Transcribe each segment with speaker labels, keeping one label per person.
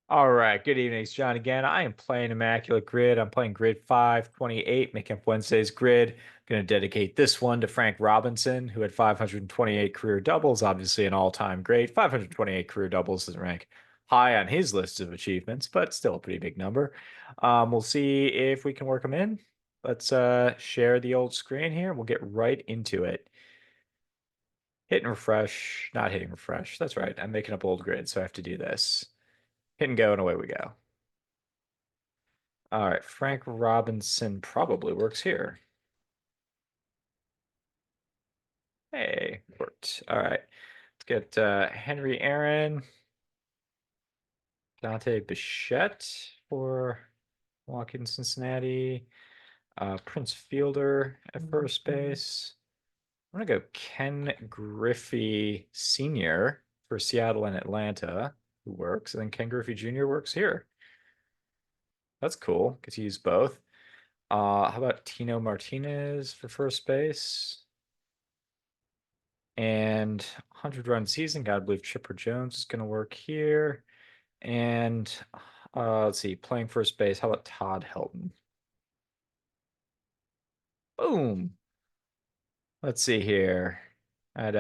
Speaker 1: All right, good evening. It's John again. I am playing Immaculate Grid. I'm playing Grid 528, making up Wednesday's grid. Going to dedicate this one to Frank Robinson, who had 528 career doubles, obviously an all-time great. 528 career doubles doesn't rank high on his list of achievements, but still a pretty big number. We'll see if we can work them in. Let's share the old screen here. We'll get right into it. Hit and refresh, not hitting refresh. That's right. I'm making up old grid, so I have to do this. Hit and go, and away we go. All right, Frank Robinson probably works here. Hey, worked. All right, let's get Henry Aaron, Dante Bichette for Milwaukee Cincinnati, Prince Fielder at first base. I'm gonna go Ken Griffey Sr. for Seattle and Atlanta, who works, and then Ken Griffey Jr. works here. That's cool. Get to use both. How about Tino Martinez for first base? And 100-run season, gotta believe Chipper Jones is gonna work here. And let's see, playing first base. How about Todd Helton? Boom. Let's see here. I'd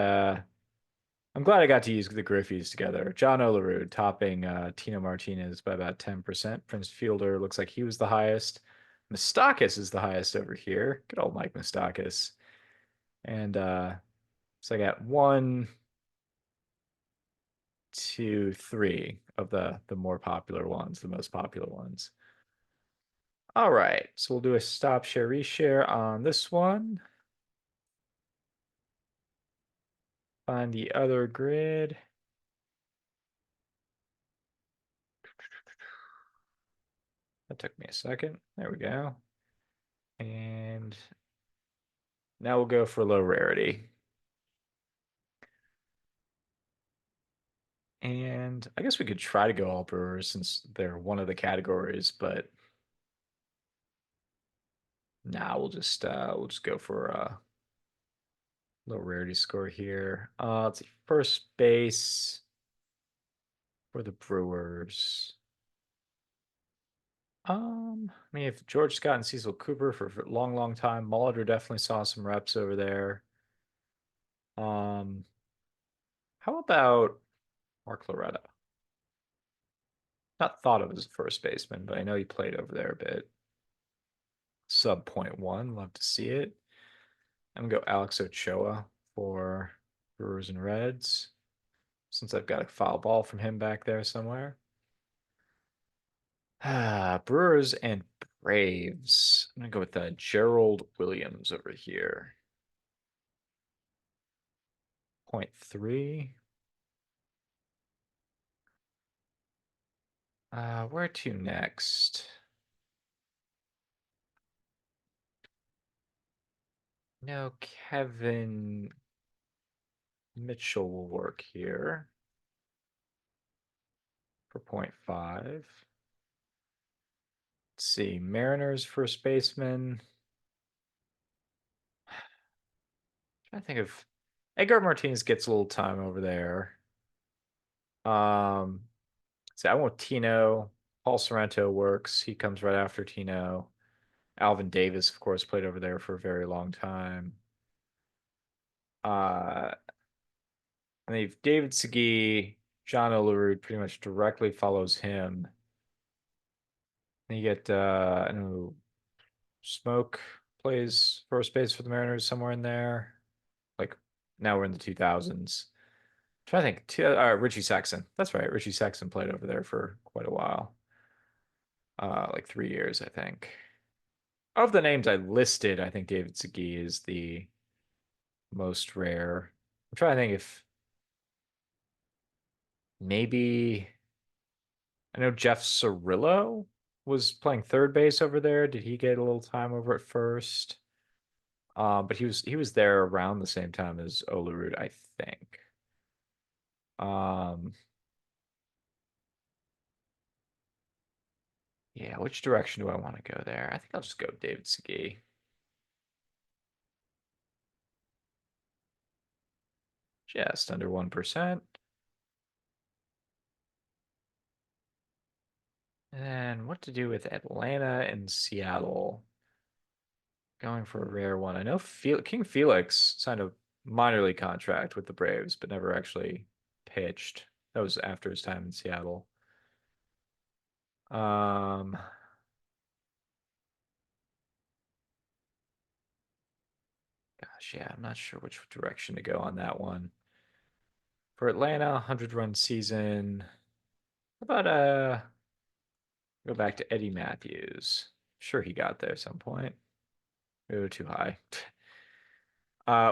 Speaker 1: I'm glad I got to use the Griffies together. John Olerud topping Tino Martinez by about 10%. Prince Fielder looks like he was the highest. Moustakas is the highest over here. Good old Mike Moustakas. And so I got 1, 2, 3 of the more popular ones, the most popular ones. All right, so we'll do a stop share reshare on this one. Find the other grid. That took me a second. There we go. And now we'll go for low rarity. And I guess we could try to go all brewers since they're one of the categories, but nah, we'll just go for low rarity score here. Let's see, first base for the Brewers. I mean, if George Scott and Cecil Cooper for a long, long time, Molitor definitely saw some reps over there. Um, how about Mark Loretta? Not thought of as a first baseman, but I know he played over there a bit. Sub .1, love to see it. I'm gonna go Alex Ochoa for Brewers and Reds, since I've got a foul ball from him back there somewhere. Brewers and Braves. I'm gonna go with Gerald Williams over here. 0.3. Where to next? No, Kevin Mitchell will work here for 0.5. Let's see, Mariners first baseman. I think of Edgar Martinez gets a little time over there. Um, so I want Tino. Paul Sorrento works. He comes right after Tino. Alvin Davis, of course, played over there for a very long time. Uh, and they've David Segui, John Olerud pretty much directly follows him. And you get I don't know, Smoke plays first base for the Mariners somewhere in there. Like now we're in the 2000s. Trying to think. Richie Sexson. That's right. Richie Sexson played over there for quite a while. Like 3 years, I think. Of the names I listed, I think David Segui is the most rare. I'm trying to think if maybe I know Jeff Cirillo was playing third base over there. Did he get a little time over at first? But he was there around the same time as Olerud, I think. Um, yeah, which direction do I want to go there? I think I'll just go David Segui. Just under 1%. And what to do with Atlanta and Seattle? Going for a rare one. I know King Felix signed a minor league contract with the Braves, but never actually pitched. That was after his time in Seattle. Um, Gosh, yeah, I'm not sure which direction to go on that one. For Atlanta, 100-run season. How about go back to Eddie Matthews? Sure, he got there at some point. Oh, too high.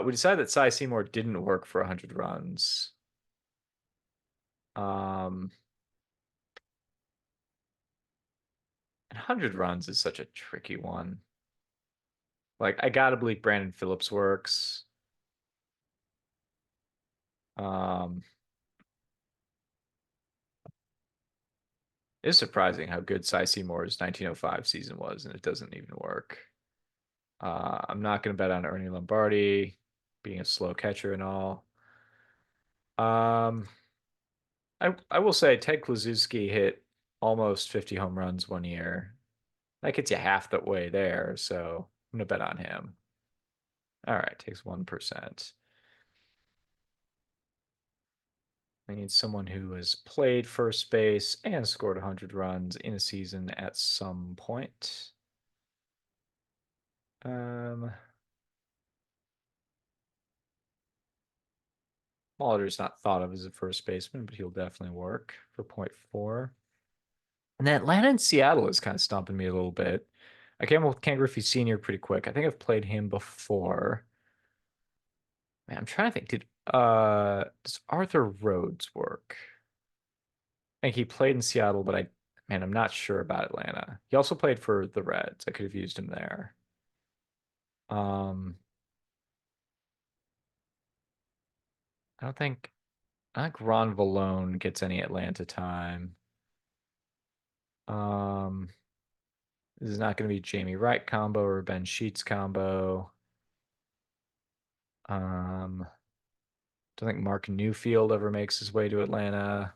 Speaker 1: We decided that Cy Seymour didn't work for 100 runs. Um, and 100 runs is such a tricky one. Like, I gotta believe Brandon Phillips works. Um, it's surprising how good Cy Seymour's 1905 season was, and it doesn't even work. I'm not gonna bet on Ernie Lombardi being a slow catcher and all. Um, I will say Ted Kluszewski hit almost 50 home runs one year. That gets you half the way there, so I'm gonna bet on him. All right, takes 1%. I need someone who has played first base and scored 100 runs in a season at some point. Molitor's not thought of as a first baseman, but he'll definitely work for .4. And then Atlanta and Seattle is kind of stumping me a little bit. I came up with Ken Griffey Sr. pretty quick. I think I've played him before. Man, I'm trying to think. Does Arthur Rhodes work? I think he played in Seattle, but man, I'm not sure about Atlanta. He also played for the Reds. I could have used him there. Um, I don't think I think Ron Valone gets any Atlanta time. Um, this is not going to be Jamie Wright combo or Ben Sheets combo. Um, don't think Mark Newfield ever makes his way to Atlanta.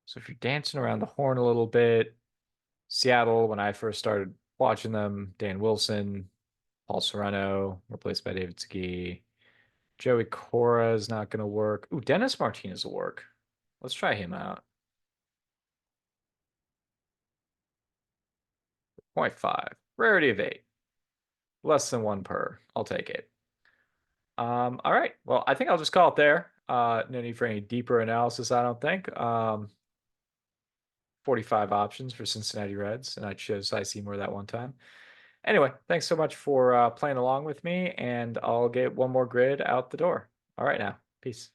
Speaker 1: So if you're dancing around the horn a little bit, Seattle, when I first started watching them, Dan Wilson, Paul Serrano, replaced by David Segui. Joey Cora is not going to work. Ooh, Dennis Martinez will work. Let's try him out. .5. Rarity of 8. Less than 1 per. I'll take it. All right. Well, I think I'll just call it there. No need for any deeper analysis, I don't think. 45 options for Cincinnati Reds, and I chose Cy Seymour that one time. Anyway, thanks so much for playing along with me, and I'll get one more grid out the door. All right now. Peace.